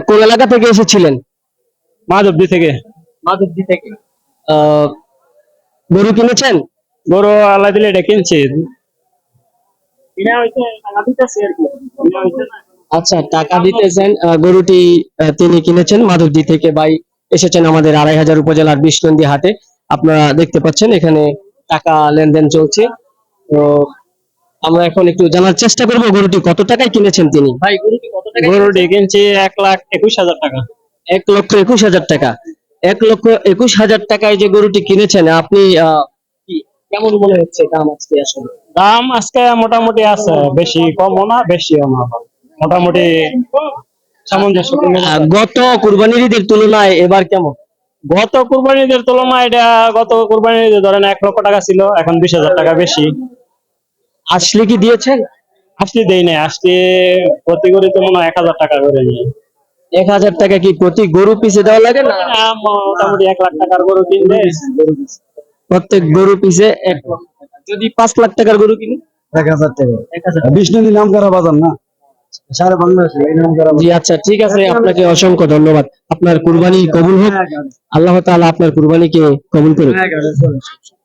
কোন এলাকা থেকে এসেছিলেন? মাধবদী থেকে। মাধবদী থেকে। আহ, গরু কিনেছেন? গরু আল্লাহ দিলে এটা কিনছি। কিনা হইছে, টাকা দিতেছি আর কি। কিনা হইছে না। আচ্ছা, টাকা দিতেছেন। গরুটি তিনি কিনেছেন মাধবদী থেকে। ভাই এসেছেন আমাদের ২৫০০ উপজেলার বিশনন্দী হাটে। আপনারা দেখতে পাচ্ছেন এখানে টাকা লেনদেন চলছে। তো আমরা এখন একটু জানার চেষ্টা করবো গরুটি কত টাকায় কিনেছেন তিনি। ভাই গরুটি কত টাকায় গরুটি কিনেছেন? কিনছি ১,২১,০০০ টাকা। ১,২১,০০০ টাকা। ১,২১,০০০ টাকায় যে গরুটি কিনেছেন আপনি, কি কেমন মনে হচ্ছে দাম আজকে আসলে? দাম আজকে মোটামুটি আছে, বেশি কমও না বেশিও না, মোটামুটি সামঞ্জস্যপূর্ণ মতো আছে। গত কুরবানির ঈদের তুলনায় এবার কেমন? গত কুরবানিদের তুলনায় এটা, গত কুরবানির ঈদে ধরেন ১,০০,০০০ টাকা ছিল, এখন ২০,০০০ টাকা বেশি। আসলে কি দিয়েছেন? আসলে দেই নাই, আসলে প্রতি গরুতে মনে হয় ১,০০০ টাকা করে নিই। ১,০০০ টাকা কি প্রতি গরু পিছে দেওয়া লাগে না? মোটামুটি ১,০০,০০০ টাকার গরু কিনলে প্রত্যেক গরু পিছে ১,০০,০০০ টাকা। যদি ৫,০০,০০০ টাকার গরু কিনি? ১,০০০ টাকা। ১,০০০। বিষ্ণু নাম করা বাজার না, সারা বাংলাদেশে এই নাম করা জি আচ্ছা, ঠিক আছে, আপনাকে অসংখ্য ধন্যবাদ। আপনার কুরবানি কবুল হোক। আল্লাহ তাআলা আপনার কুরবানিকে কবুল করুন। বাজার।